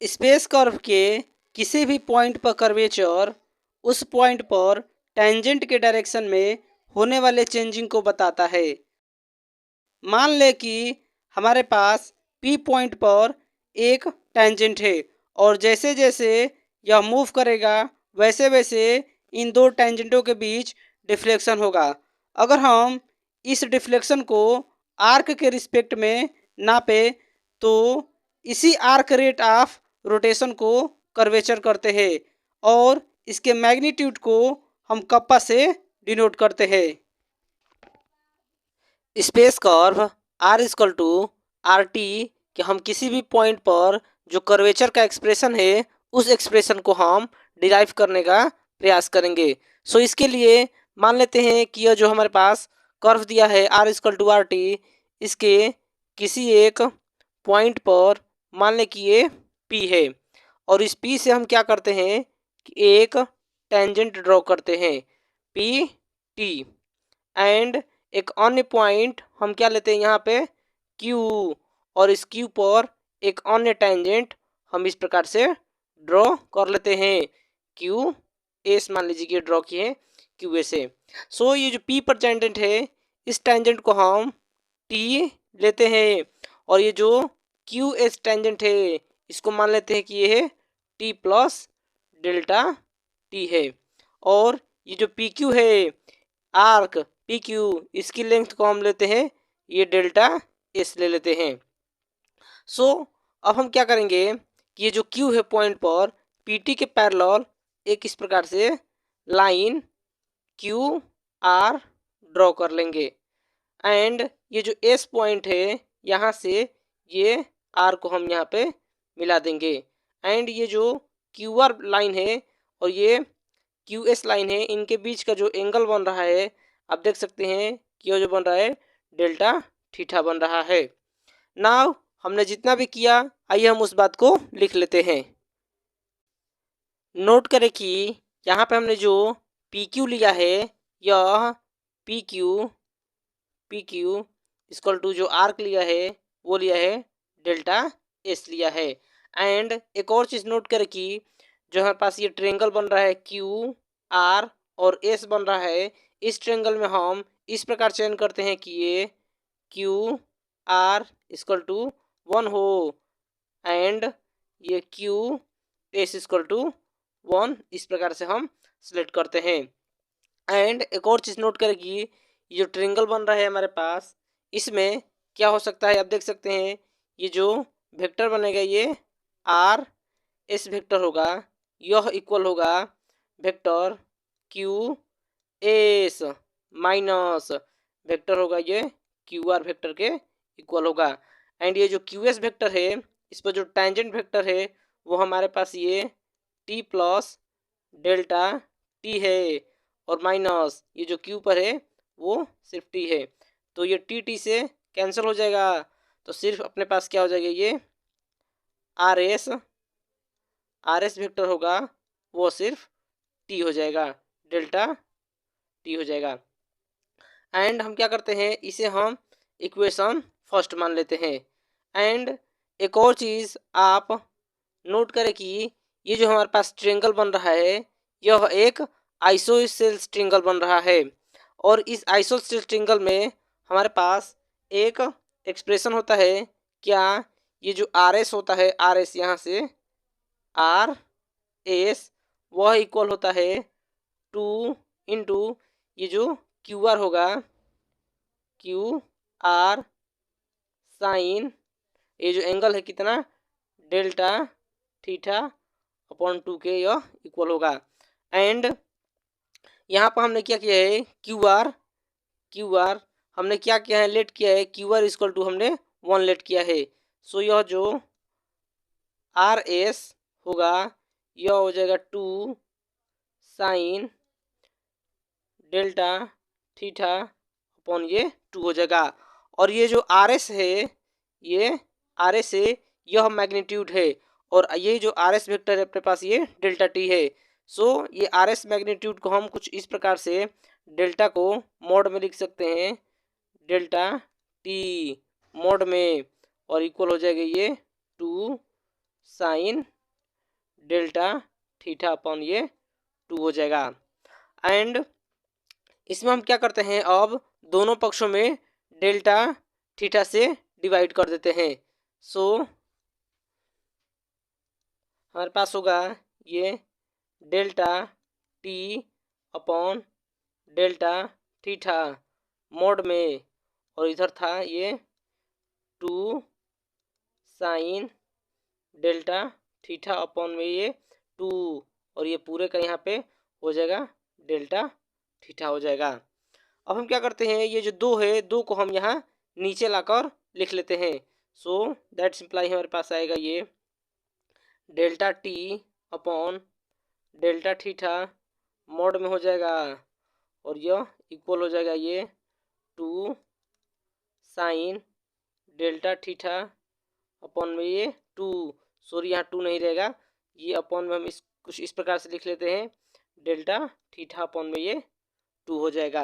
Space curve के किसी भी पॉइंट पर कर्वेचर उस पॉइंट पर टेंजेंट के डायरेक्शन में होने वाले चेंजिंग को बताता है। मान लें कि हमारे पास पी पॉइंट पर एक टेंजेंट है और जैसे जैसे यह मूव करेगा वैसे वैसे इन दो टेंजेंटों के बीच डिफ्लेक्शन होगा। अगर हम इस डिफ्लेक्शन को आर्क के रिस्पेक्ट में नापे तो इसी आर्क रेट ऑफ रोटेशन को कर्वेचर करते हैं और इसके मैग्नीट्यूड को हम कप्पा से डिनोट करते हैं। Space curve R equal to are T कि हम किसी भी पॉइंट पर जो कर्वेचर का एक्सप्रेशन है उस एक्सप्रेशन को हम डिराइव करने का प्रयास करेंगे। सो इसके लिए मान लेते हैं कि यह जो हमारे पास कर्व दिया है R equal to R T, इसके किसी एक पॉइंट पर मान लें कि ये पी है और इस पी से हम क्या करते हैं कि एक टेंजेंट ड्रॉ करते हैं पी टी एंड एक अन्य पॉइंट हम क्या लेते हैं यहाँ पे क्यू और इस क्यू पर एक अन्य टेंजेंट हम इस प्रकार से ड्रॉ कर लेते हैं क्यू एस मान लीजिए कि ड्रॉ किए क्यू ए से। सो ये जो पी पर टेंजेंट है इस टेंजेंट को हम टी लेते हैं और ये जो क्यू एस टेंजेंट है इसको मान लेते हैं कि ये है टी प्लस डेल्टा टी है और ये जो पी क्यू है आर्क पी क्यू इसकी लेंथ को हम लेते हैं ये डेल्टा एस ले लेते हैं। सो अब हम क्या करेंगे कि ये जो क्यू है पॉइंट पर पीटी के पैरेलल एक इस प्रकार से लाइन क्यू आर ड्रॉ कर लेंगे एंड ये जो एस पॉइंट है यहाँ से ये आर को हम यहाँ पे मिला देंगे एंड ये जो क्यू आर लाइन है और ये क्यू एस लाइन है इनके बीच का जो एंगल बन रहा है आप देख सकते हैं कि यह जो बन रहा है डेल्टा थीटा बन रहा है। नाउ हमने जितना भी किया आइए हम उस बात को लिख लेते हैं। नोट करें कि यहाँ पे हमने जो पी क्यू लिया है यह पी क्यू इक्वल टू जो आर्क लिया है वो लिया है डेल्टा एस लिया है एंड एक और चीज़ नोट करें कि जो हमारे पास ये ट्रायंगल बन रहा है क्यू आर और एस बन रहा है इस ट्रायंगल में हम इस प्रकार चयन करते हैं कि ये क्यू आर इक्वल टू 1 हो एंड ये क्यू एस इक्वल टू 1 इस प्रकार से हम सिलेक्ट करते हैं। एंड एक और चीज़ नोट करें कि ये जो ट्रायंगल बन रहा है हमारे पास इसमें क्या हो सकता है आप देख सकते हैं ये जो वेक्टर बनेगा ये आर एस वेक्टर होगा यह इक्वल होगा vector Q S minus vector होगा ये क्यू आर वेक्टर के इक्वल होगा एंड ये जो क्यू एस वेक्टर है इस पर जो टेंजेंट वेक्टर है वो हमारे पास ये टी प्लस डेल्टा टी है और माइनस ये जो क्यू पर है वो सिर्फ टी है तो ये टी टी से कैंसिल हो जाएगा तो सिर्फ अपने पास क्या हो जाएगा ये आर एस वेक्टर होगा वो सिर्फ टी हो जाएगा डेल्टा टी हो जाएगा एंड हम क्या करते हैं इसे हम इक्वेशन फर्स्ट मान लेते हैं। एंड एक और चीज़ आप नोट करें कि ये जो हमारे पास ट्रायंगल बन रहा है यह एक आइसोसेल्स ट्रायंगल बन रहा है और इस आइसोसेल्स ट्रायंगल में हमारे पास एक एक्सप्रेशन होता है क्या ये जो आर एस होता है आर एस यहाँ से आर एस वह इक्वल होता है 2 इंटू ये जो क्यू आर होगा क्यू आर साइन ये जो एंगल है कितना डेल्टा थीटा अपॉन 2 के यह इक्वल होगा एंड यहाँ पर हमने क्या किया है क्यू आर हमने क्या किया है लेट किया है क्यू आर इक्वल टू हमने 1 लेट किया है। सो यह जो आर एस होगा यह हो जाएगा 2 साइन डेल्टा थीटा अपॉन ये 2 हो जाएगा और ये जो आर एस है ये आर एस है यह मैग्नीट्यूड है और ये जो आर एस वेक्टर है अपने पास ये डेल्टा टी है। सो ये आर एस मैग्नीट्यूड को हम कुछ इस प्रकार से डेल्टा को मोड में लिख सकते हैं डेल्टा टी मोड में और इक्वल हो जाएगा ये 2 साइन डेल्टा थीटा अपॉन ये 2 हो जाएगा। एंड इसमें हम क्या करते हैं, अब दोनों पक्षों में डेल्टा थीटा से डिवाइड कर देते हैं। सो हमारे पास होगा ये delta T upon delta theta mode में, और इधर था ये 2 साइन डेल्टा थीटा अपॉन में ये 2, और ये पूरे का यहाँ पे हो जाएगा डेल्टा थीटा हो जाएगा। अब हम क्या करते हैं, ये जो 2 है, 2 को हम यहाँ नीचे लाकर लिख लेते हैं। सो दैट सिंप्लाई हमारे पास आएगा ये delta T upon delta theta mode में हो जाएगा, और यह इक्वल हो जाएगा ये 2 साइन डेल्टा थीटा अपॉन में ये 2, सॉरी यहाँ 2 नहीं रहेगा, ये अपॉन में हम कुछ इस प्रकार से लिख लेते हैं, डेल्टा थीटा अपॉन में ये 2 हो जाएगा।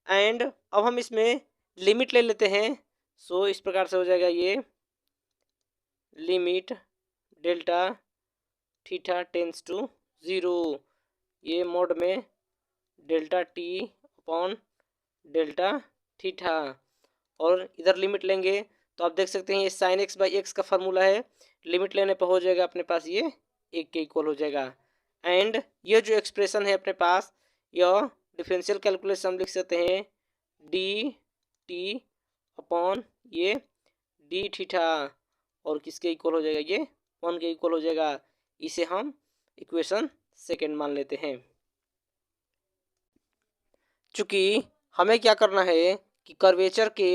एंड अब हम इसमें लिमिट ले लेते हैं। सो इस प्रकार से हो जाएगा ये limit delta theta tends to 0, ये मोड में delta T upon delta theta, और इधर लिमिट लेंगे तो आप देख सकते हैं ये साइन एक्स बाई एक्स का फार्मूला है, लिमिट लेने पर हो जाएगा अपने पास ये 1 के इक्वल हो जाएगा। एंड ये जो एक्सप्रेशन है अपने पास, यह डिफरेंशियल कैलकुलेशन हम लिख सकते हैं डी टी अपॉन ये डी थीटा, और किसके इक्वल हो जाएगा, ये 1 के इक्वल हो जाएगा। इसे हम इक्वेशन सेकेंड मान लेते हैं। चूँकि हमें क्या करना है कि कर्वेचर के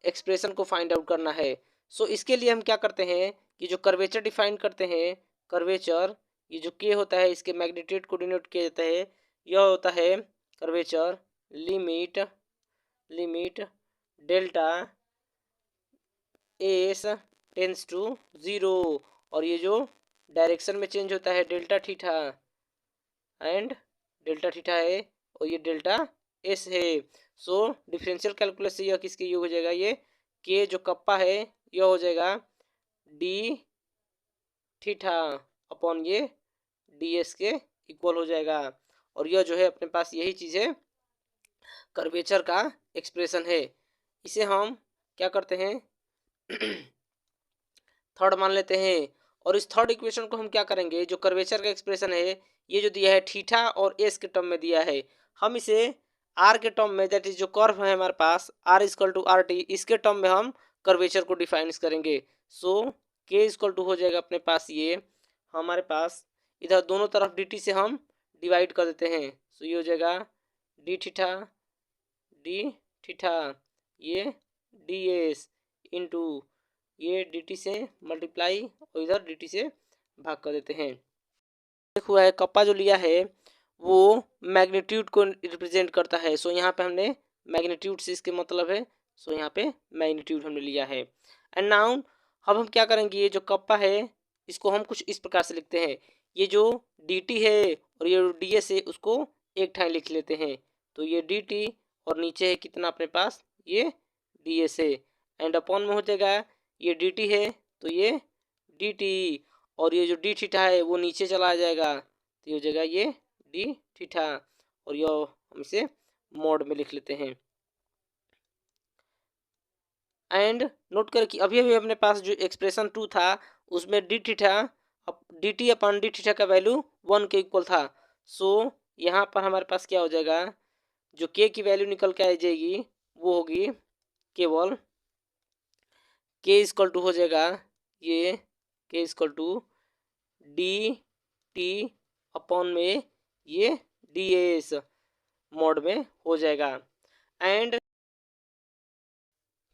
एक्सप्रेशन को फाइंड आउट करना है। सो इसके लिए हम क्या करते हैं कि जो कर्वेचर डिफाइन करते हैं, कर्वेचर ये जो के होता है इसके मैग्नीट्यूड को डिनोट किया जाता है, यह होता है curvature limit delta S tends to 0, और ये जो डायरेक्शन में चेंज होता है delta theta, and delta theta है और ये डेल्टा एस है। सो डिफरेंशियल कैलकुलस से यह किसके योग हो जाएगा, ये के जो कप्पा है यह हो जाएगा डी थीटा अपॉन ये डी एस के इक्वल हो जाएगा, और यह जो है अपने पास यही चीज़ है, कर्वेचर का एक्सप्रेशन है। इसे हम क्या करते हैं थर्ड मान लेते हैं, और इस थर्ड इक्वेशन को हम क्या करेंगे, जो कर्वेचर का एक्सप्रेशन है ये जो दिया है थीटा और एस के टर्म में दिया है, हम इसे आर के टर्म में, दैट इज जो कर्व है हमारे पास r equal to R T, इसके टर्म में हम कर्वेचर को डिफाइन करेंगे। सो के इक्वल टू हो जाएगा अपने पास ये, हमारे पास इधर दोनों तरफ डी टी से हम डिवाइड कर देते हैं। सो ये हो जाएगा डी थीटा ये डी एस इंटू ये डी टी से मल्टीप्लाई और इधर डी टी से भाग कर देते हैं। हुआ है कप्पा जो लिया है वो मैग्नीट्यूड को रिप्रेजेंट करता है। सो यहाँ पे हमने मैग्नीट्यूड से इसके मतलब है, सो यहाँ पे मैग्नीट्यूड हमने लिया है। एंड नाउ अब हम क्या करेंगे, ये जो कप्पा है इसको हम कुछ इस प्रकार से लिखते हैं, ये जो डी टी है और ये डी एस है उसको एक ठाई लिख लेते हैं। तो ये डी टी और नीचे है कितना अपने पास ये डी एस है, एंड अपॉन में हो जाएगा ये डी टी है तो ये डी टी, और ये जो डी थीटा है वो नीचे चला जाएगा तो ये हो जाएगा ये डी थीटा, और ये हम इसे मोड में लिख लेते हैं। एंड नोट करें कि अभी अभी अपने पास जो एक्सप्रेशन 2 था उसमें D theta D T upon D theta का वैल्यू 1 के इक्वल था। सो यहाँ पर हमारे पास क्या हो जाएगा, जो के की वैल्यू निकल के आ जाएगी वो होगी केवल के इक्वल टू हो जाएगा ये K equal to D T upon में ये डी एस मोड में हो जाएगा। एंड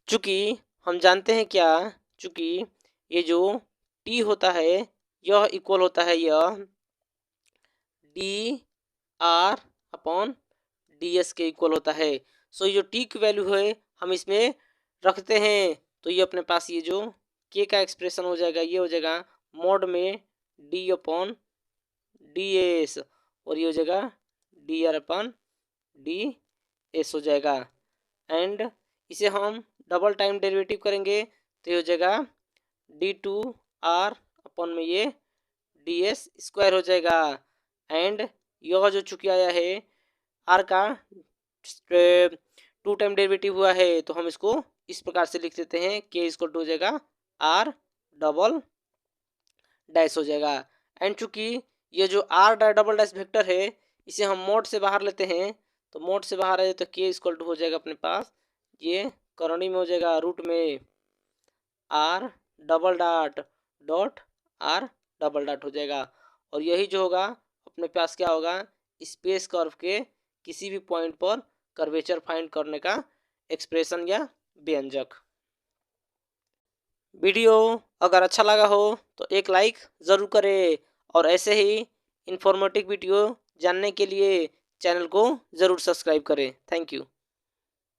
चूँकि हम जानते हैं क्या, चूँकि ये जो टी होता है यह इक्वल होता है यह D R upon D S के इक्वल होता है। सो ये जो टी की वैल्यू है हम इसमें रखते हैं, तो ये अपने पास ये जो के का एक्सप्रेशन हो जाएगा ये हो जाएगा मोड में डी अपॉन डी एस, और ये हो जाएगा D R upon D S हो जाएगा। एंड इसे हम डबल टाइम डेरिवेटिव करेंगे तो ये हो जाएगा डी टू आर अपॉन में ये ds² हो जाएगा। एंड यह जो चूंकि आया है r का 2 टाइम डेरिवेटिव हुआ है तो हम इसको इस प्रकार से लिख देते हैं k हो जाएगा r डबल डैश हो जाएगा। एंड चूंकि ये जो r डबल डैश वेक्टर है इसे हम मोड से बाहर लेते हैं तो मोड से बाहर आए तो k हो जाएगा अपने पास ये करणी में हो जाएगा रूट में r double dot r double dot हो जाएगा। और यही जो होगा अपने पास क्या होगा स्पेस कर्व के किसी भी पॉइंट पर कर्वेचर फाइंड करने का एक्सप्रेशन या व्यंजक। वीडियो अगर अच्छा लगा हो तो एक लाइक ज़रूर करें और ऐसे ही इंफॉर्मेटिव वीडियो जानने के लिए चैनल को ज़रूर सब्सक्राइब करें। Thank you.